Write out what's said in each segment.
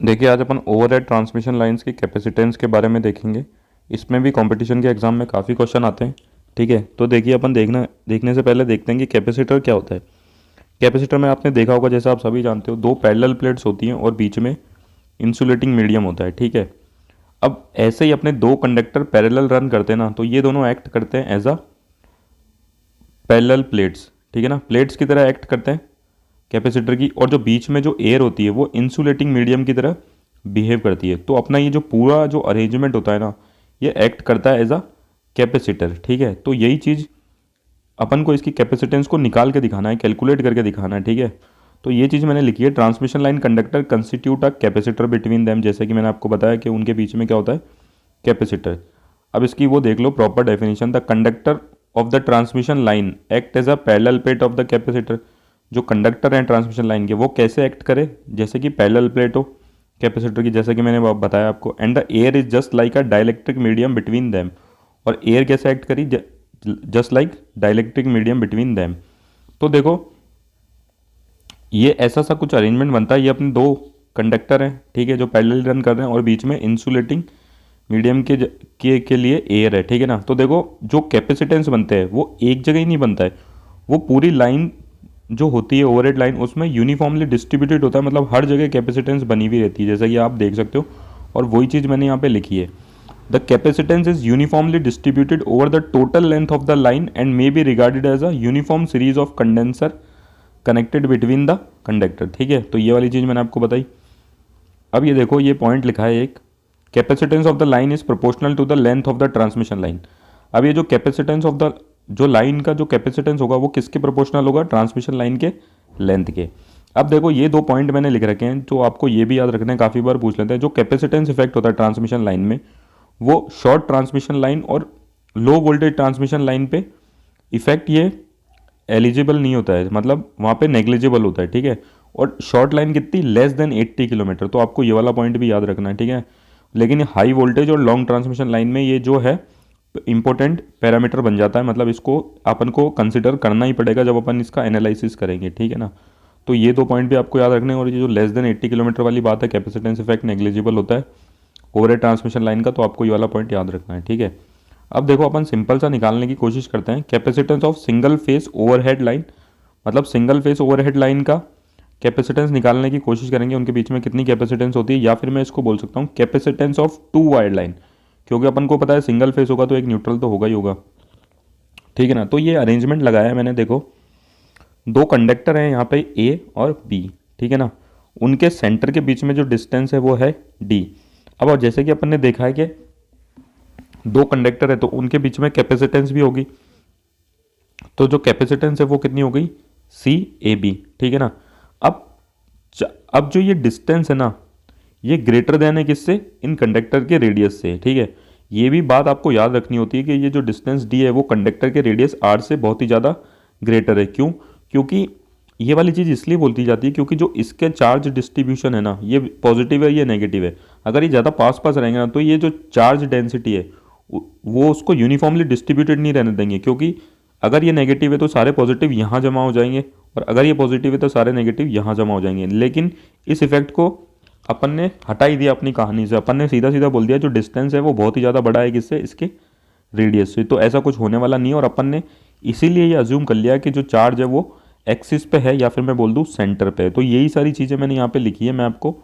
देखिए आज अपन overhead transmission lines की कैपेसिटेंस के बारे में देखेंगे। इसमें भी कंपटीशन के एग्जाम में काफ़ी क्वेश्चन आते हैं। ठीक है, तो देखिए अपन देखने से पहले देखते हैं कि कैपेसिटर क्या होता है। कैपेसिटर में आपने देखा होगा, जैसा आप सभी जानते हो, दो पैरेलल प्लेट्स होती हैं और बीच में इंसुलेटिंग मीडियम होता है। ठीक है, अब ऐसे ही अपने दो कंडक्टर पैरेलल रन करते हैं ना, तो ये दोनों एक्ट करते हैं एज अ पैरेलल प्लेट्स। ठीक है ना, प्लेट्स की तरह एक्ट करते हैं कैपेसिटर की, और जो बीच में जो एयर होती है वो इंसुलेटिंग मीडियम की तरह बिहेव करती है। तो अपना ये जो पूरा जो अरेंजमेंट होता है ना, ये एक्ट करता है एज अ कैपेसिटर। ठीक है, तो यही चीज़ अपन को इसकी कैपेसिटेंस को निकाल के दिखाना है, कैलकुलेट करके दिखाना है। ठीक है, तो ये चीज़ मैंने लिखी है, transmission line conductor constitute a capacitor between them. जैसे कि मैंने आपको बताया कि उनके बीच में क्या होता है, कैपेसिटर। अब इसकी वो देख लो proper definition, the conductor of the transmission line act as a parallel plate of the capacitor. जो कंडक्टर हैं ट्रांसमिशन लाइन के, वो कैसे एक्ट करे, जैसे कि पैरेलल प्लेट हो कैपेसिटर की, जैसे कि मैंने बताया आपको। And the air is just like a dielectric medium between them. और एयर कैसे एक्ट करी, just like dielectric medium between them. तो देखो ये ऐसा सा कुछ अरेंजमेंट बनता है। ये अपने दो कंडक्टर हैं, ठीक है, जो पैरेलल रन कर रहे हैं और बीच में इंसुलेटिंग मीडियम के लिए एयर है। ठीक है ना, तो देखो जो कैपेसिटेंस बनते हैं वो एक जगह ही नहीं बनता है, वो पूरी लाइन जो होती है ओवरहेड लाइन, उसमें यूनिफॉर्मली डिस्ट्रीब्यूटेड होता है। मतलब हर जगह कैपेसिटेंस बनी हुई रहती है, जैसा कि आप देख सकते हो। और वही चीज़ मैंने यहाँ पे लिखी है, the capacitance is uniformly distributed over the total length of the line and may be regarded as a uniform series of condenser connected between the conductor. ठीक है, तो ये वाली चीज़ मैंने आपको बताई। अब ये देखो, ये पॉइंट लिखा है एक, capacitance of the line is proportional to the length of the transmission line. अब ये जो कैपेसिटेंस ऑफ द जो लाइन का जो कैपेसिटेंस होगा वो किसके प्रोपोर्शनल होगा, ट्रांसमिशन लाइन के लेंथ के। अब देखो ये दो पॉइंट मैंने लिख रखे हैं, तो आपको ये भी याद रखना है, काफ़ी बार पूछ लेते हैं। जो कैपेसिटेंस इफेक्ट होता है ट्रांसमिशन लाइन में, वो शॉर्ट ट्रांसमिशन लाइन और लो वोल्टेज ट्रांसमिशन लाइन पे इफेक्ट ये एलिजिबल नहीं होता है, मतलब वहाँ पे नेग्लिजिबल होता है। ठीक है, और शॉर्ट लाइन कितनी, लेस देन 80 किलोमीटर। तो आपको ये वाला पॉइंट भी याद रखना है। ठीक है, लेकिन हाई वोल्टेज और लॉन्ग ट्रांसमिशन लाइन में ये जो है इंपॉर्टेंट पैरामीटर बन जाता है, मतलब इसको अपन को कंसिडर करना ही पड़ेगा जब अपन इसका एनालिसिस करेंगे। ठीक है ना, तो ये दो पॉइंट भी आपको याद रखने हैं। और ये जो लेस देन 80 किलोमीटर वाली बात है, कैपेसिटेंस इफेक्ट नेग्लिजिबल होता है ओवरहेड ट्रांसमिशन लाइन का, तो आपको ये वाला पॉइंट याद रखना है। ठीक है, अब देखो अपन सिंपल सा निकालने की कोशिश करते हैं, capacitance of single phase overhead line. मतलब सिंगल फेस ओवरहेड लाइन का कैपेसिटेंस निकालने की कोशिश करेंगे, उनके बीच में कितनी कैपेसिटेंस होती है, या फिर मैं इसको बोल सकता हूँ capacitance of two wire line, क्योंकि अपन को पता है सिंगल फेस होगा तो एक न्यूट्रल तो होगा ही होगा। ठीक है ना, तो ये अरेंजमेंट लगाया है मैंने। देखो दो कंडक्टर हैं यहाँ पे ए और बी। ठीक है ना, उनके सेंटर के बीच में जो डिस्टेंस है वो है डी। अब और जैसे कि अपन ने देखा है कि दो कंडक्टर है तो उनके बीच में कैपेसिटेंस भी होगी, तो जो कैपेसिटेंस है वो कितनी हो गई, सी ए बी। ठीक है ना, अब अब जो ये डिस्टेंस है ना, ये ग्रेटर देन है किससे, इन कंडक्टर के रेडियस से। ठीक है, ये भी बात आपको याद रखनी होती है कि ये जो डिस्टेंस डी है वो कंडक्टर के रेडियस आर से बहुत ही ज़्यादा ग्रेटर है। क्यों, क्योंकि ये वाली चीज़ इसलिए बोलती जाती है क्योंकि जो इसके चार्ज डिस्ट्रीब्यूशन है ना, ये पॉजिटिव है ये नेगेटिव है। अगर ये ज़्यादा पास पास रहेंगे ना, तो ये जो चार्ज डेंसिटी है वो उसको यूनिफॉर्मली डिस्ट्रीब्यूटेड नहीं रहने देंगे, क्योंकि अगर ये नेगेटिव है तो सारे पॉजिटिव यहाँ जमा हो जाएंगे, और अगर ये पॉजिटिव है तो सारे नेगेटिव यहाँ जमा हो जाएंगे। लेकिन इस इफेक्ट को अपन ने हटा ही दिया अपनी कहानी से, अपन ने सीधा सीधा बोल दिया जो डिस्टेंस है वो बहुत ही ज़्यादा बड़ा है किससे, इसके रेडियस से। तो ऐसा कुछ होने वाला नहीं है, और अपन ने इसीलिए ये अज्यूम कर लिया कि जो चार्ज है वो एक्सिस पे है, या फिर मैं बोल दूँ सेंटर पे है। तो यही सारी चीज़ें मैंने यहाँ पे लिखी है, मैं आपको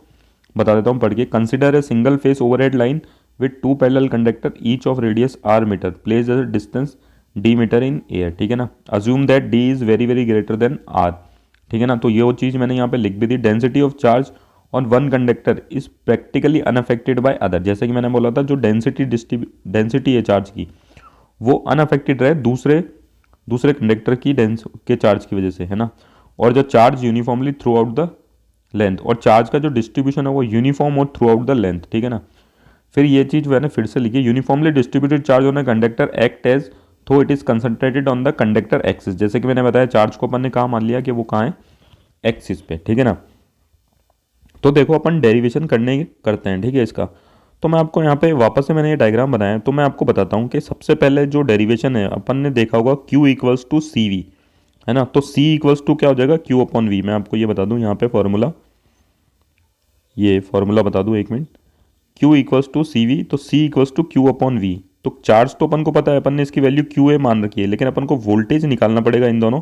बता देता हूँ पढ़ के। Consider a single phase overhead line with two parallel conductor each of radius r metre place as distance d metre in air. ठीक है ना, assume that d is very very greater than r. ठीक है ना, तो ये वो चीज़ मैंने यहाँ पे लिख भी दी। Density of charge on one conductor is practically unaffected by other. जैसे कि मैंने बोला था, जो डेंसिटी है चार्ज की वो अनअफेक्टेड रहे दूसरे दूसरे कंडक्टर की के चार्ज की वजह से, है ना। और जो charge uniformly through out the length, और चार्ज का जो डिस्ट्रीब्यूशन है वो यूनिफॉर्म और थ्रू आउट द लेंथ। ठीक है ना, फिर ये चीज़ मैंने फिर से लिखी, uniformly distributed charge on a conductor act as tho it is concentrated on the conductor axis. जैसे कि मैंने बताया, चार्ज को अपन ने कहाँ मान लिया कि वो कहाँ है, एक्सिस पे। ठीक है ना, तो देखो अपन डेरिवेशन करते हैं। ठीक है, इसका तो मैं आपको यहाँ पे वापस से मैंने ये डायग्राम बनाया है, तो मैं आपको बताता हूँ कि सबसे पहले जो डेरिवेशन है अपन ने देखा होगा Q equals to C V, है ना। तो C इक्वल्स टू क्या हो जाएगा, Q अपॉन V। मैं आपको ये बता दूँ यहाँ पे फॉर्मूला, ये फॉर्मूला बता दूँ, एक minute. Q equals to C V, तो C equals to Q upon V. तो चार्ज तो अपन को पता है, अपन ने इसकी वैल्यू क्यू ए मान रखी है, लेकिन अपन को वोल्टेज निकालना पड़ेगा इन दोनों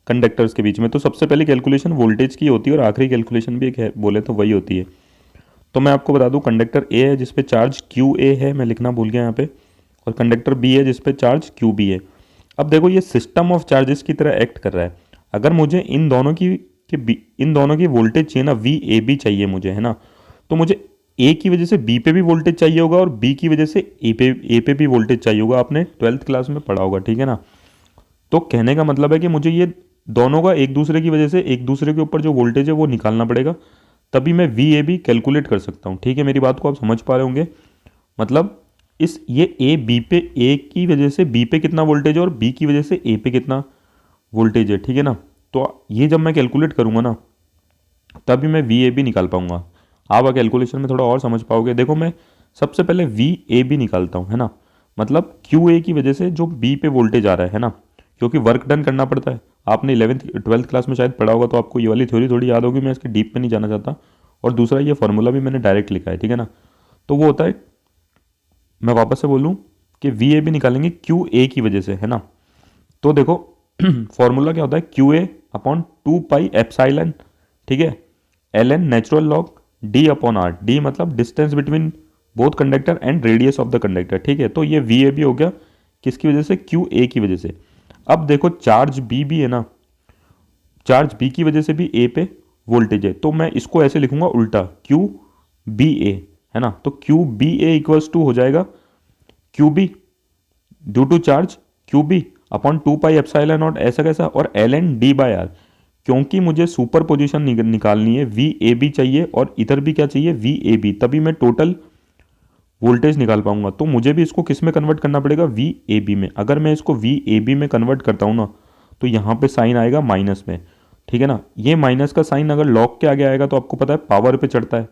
कंडक्टर्स के बीच में। तो सबसे पहले कैलकुलेशन वोल्टेज की होती है और आखिरी कैलकुलेशन भी एक है बोले तो वही होती है। तो मैं आपको बता दूं, कंडक्टर ए है जिसपे चार्ज क्यू ए है, मैं लिखना भूल गया यहाँ पे, और कंडक्टर बी है जिसपे चार्ज क्यू बी है। अब देखो ये सिस्टम ऑफ चार्जेस की तरह एक्ट कर रहा है। अगर मुझे इन दोनों की वोल्टेज चाहिए ना, वी ए बी चाहिए मुझे, है ना, तो मुझे ए की वजह से बी पे भी वोल्टेज चाहिए होगा और बी की वजह से ए पे भी वोल्टेज चाहिए होगा। आपने 12th क्लास में पढ़ा होगा, ठीक है ना। तो कहने का मतलब है कि मुझे ये दोनों का एक दूसरे की वजह से एक दूसरे के ऊपर जो वोल्टेज है वो निकालना पड़ेगा, तभी मैं वी ए बी कैलकुलेट कर सकता हूँ। ठीक है, मेरी बात को आप समझ पा रहे होंगे। मतलब ये ए बी पे, ए की वजह से बी पे कितना वोल्टेज है और बी की वजह से ए पे कितना वोल्टेज है, ठीक है ना। तो ये जब मैं कैलकुलेट करूँगा ना, तभी मैं वी ए बी निकाल पाऊंगा। आप कैलकुलेशन में थोड़ा और समझ पाओगे। देखो मैं सबसे पहले वी ए बी निकालता हूँ, है ना। मतलब क्यू ए की वजह से जो बी पे वोल्टेज आ रहा है ना, क्योंकि वर्क डन करना पड़ता है। आपने 12th क्लास में शायद पढ़ा होगा, तो आपको ये वाली थ्योरी थोड़ी याद होगी, मैं इसके डीप में नहीं जाना चाहता। और दूसरा ये फॉर्मूला भी मैंने डायरेक्ट लिखा है, ठीक है ना। तो वो होता है, मैं वापस से बोलूँ कि वी ए बी निकालेंगे क्यू ए की वजह से, है ना। तो देखो फॉर्मूला क्या होता है, Q A upon 2 pi epsilon, ठीक है, L N natural log D upon R. D मतलब distance between both conductor and radius of the conductor, ठीक है। तो ये वी ए बी हो गया किसकी वजह से, क्यू ए की वजह से। अब देखो चार्ज बी भी है ना, चार्ज बी की वजह से भी ए पे वोल्टेज है, तो मैं इसको ऐसे लिखूंगा उल्टा, क्यू बी ए, है ना। तो Q B A equals to हो जाएगा Q B due to charge Q B upon 2 pi epsilon naught, ऐसा कैसा, और L N D by R. क्योंकि मुझे सुपर पोजिशन निकालनी है, वी ए बी चाहिए और इधर भी क्या चाहिए, वी ए बी, तभी मैं टोटल वोल्टेज निकाल पाऊंगा। तो मुझे भी इसको किस में कन्वर्ट करना पड़ेगा, वी ए बी में। अगर मैं इसको वी ए बी में कन्वर्ट करता हूँ ना, तो यहाँ पे साइन आएगा माइनस में, ठीक है ना। ये माइनस का साइन अगर लॉग के आगे आएगा तो आपको पता है पावर पे चढ़ता है,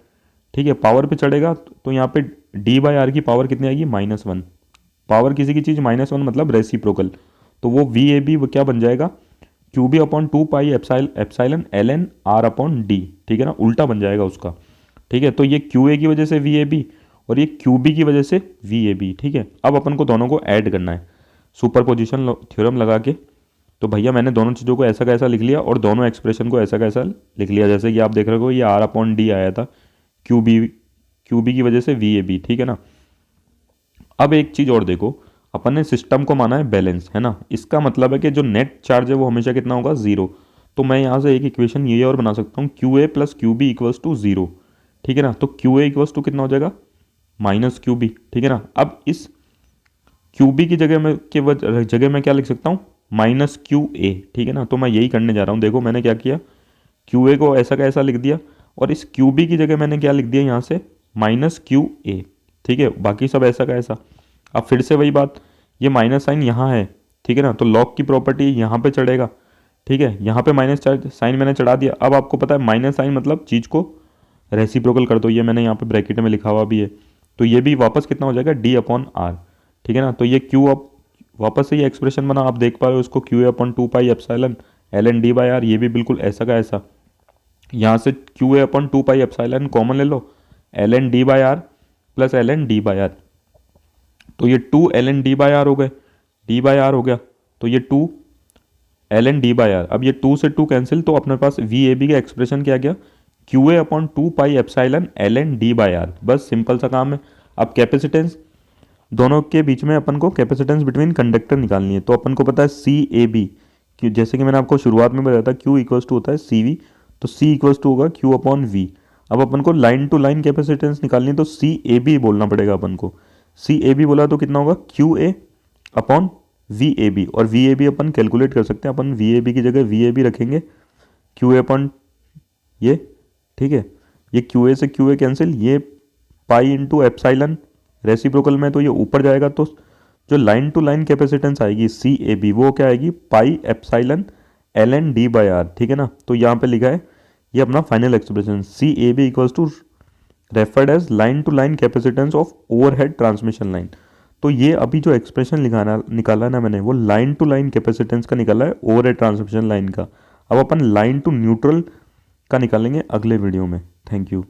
ठीक है। पावर पे चढ़ेगा तो यहाँ पे डी बाई आर की पावर कितनी आएगी, -1। पावर किसी की चीज़ -1 मतलब रेसिप्रोकल। तो वो वी ए बी क्या बन जाएगा, Q B upon 2 pi epsilon L N R upon D, ठीक है ना, उल्टा बन जाएगा उसका, ठीक है। तो ये क्यू ए की वजह से वी ए बी और ये क्यू बी की वजह से वी ए बी, ठीक है। अब अपन को दोनों को ऐड करना है सुपर पोजिशन थ्योरम लगा के। तो भैया मैंने दोनों चीज़ों को ऐसा कैसा लिख लिया और दोनों एक्सप्रेशन को ऐसा कैसा लिख लिया, जैसे कि आप देख रहे हो ये आर अपॉन डी आया था क्यू बी की वजह से वी ए बी, ठीक है ना। अब एक चीज़ और देखो, अपन ने सिस्टम को माना है बैलेंस, है ना। इसका मतलब है कि जो नेट चार्ज है वो हमेशा कितना होगा, 0। तो मैं यहाँ से एक इक्वेशन ये और बना सकता हूँ, Q A plus Q B equals to 0, ठीक है ना। तो क्यू ए इक्वल्स टू कितना हो जाएगा, माइनस क्यू बी, ठीक है ना। अब इस क्यू बी की जगह मैं क्या लिख सकता हूँ, माइनस क्यू ए, ठीक है ना। तो मैं यही करने जा रहा हूँ। देखो मैंने क्या किया, क्यू ए को ऐसा का ऐसा लिख दिया और इस क्यू बी की जगह मैंने क्या लिख दिया यहाँ से, माइनस क्यू ए, ठीक है। बाकी सब ऐसा का ऐसा। अब फिर से वही बात, ये माइनस साइन यहाँ है, ठीक है ना, तो लॉग की प्रॉपर्टी यहाँ पे चढ़ेगा, ठीक है। यहाँ पे माइनस चार्ज साइन मैंने चढ़ा दिया। अब आपको पता है माइनस साइन मतलब चीज़ को रेसिप्रोकल कर दो, ये मैंने यहाँ पे ब्रैकेट में लिखा हुआ भी है। तो ये भी वापस कितना हो जाएगा, डी अपॉन आर, ठीक है ना। तो ये क्यू अब वापस से ये एक्सप्रेशन बना, आप देख पा रहे हो इसको, Q A upon 2 pi epsilon L N D by R. ये भी बिल्कुल ऐसा का ऐसा। यहाँ से Q A upon 2 pi epsilon common ले लो, L N D by R plus L N D by R. तो ये 2 L N D by R हो गए, डी बाई आर हो गया, तो ये 2 L N D by R. अब ये 2 से 2 कैंसिल, तो अपने पास वी ए बी का एक्सप्रेशन क्या गया, Q A upon 2 pi epsilon L N D by R. बस सिंपल सा काम है। अब कैपेसिटेंस दोनों के बीच में अपन को कैपेसिटेंस बिटवीन कंडक्टर निकालनी है। तो अपन को पता है सी ए बी, जैसे कि मैंने आपको शुरुआत में बताया था, क्यू इक्वल्स टू होता है सी वी, तो सी इक्वल्स टू होगा क्यू अपॉन वी। अब अपन को लाइन टू लाइन कैपेसिटेंस निकालनी है, तो सी ए बी बोलना पड़ेगा अपन को। सी ए बी बोला तो कितना होगा, Q A upon V A B. और वी ए बी अपन कैलकुलेट कर सकते हैं, अपन वी ए बी की जगह वी ए बी रखेंगे, क्यू ए अपॉन ये, ठीक है। ये क्यू ए से क्यू ए कैंसिल, ये पाई इंटू एप्साइलन रेसिप्रोकल में, तो ये ऊपर जाएगा। तो जो लाइन टू लाइन कैपेसिटेंस आएगी सी ए बी, वो क्या आएगी, pi epsilon L N D by R, ठीक है ना। तो यहाँ पे लिखा है ये अपना final expression, C A B equals to referred as line to line capacitance of overhead transmission line. तो ये अभी जो एक्सप्रेशन निकाला ना मैंने, वो लाइन टू लाइन कैपेसिटेंस का निकाला है ओवरहेड ट्रांसमिशन लाइन का। अब अपन लाइन टू न्यूट्रल का निकालेंगे अगले वीडियो में। Thank you.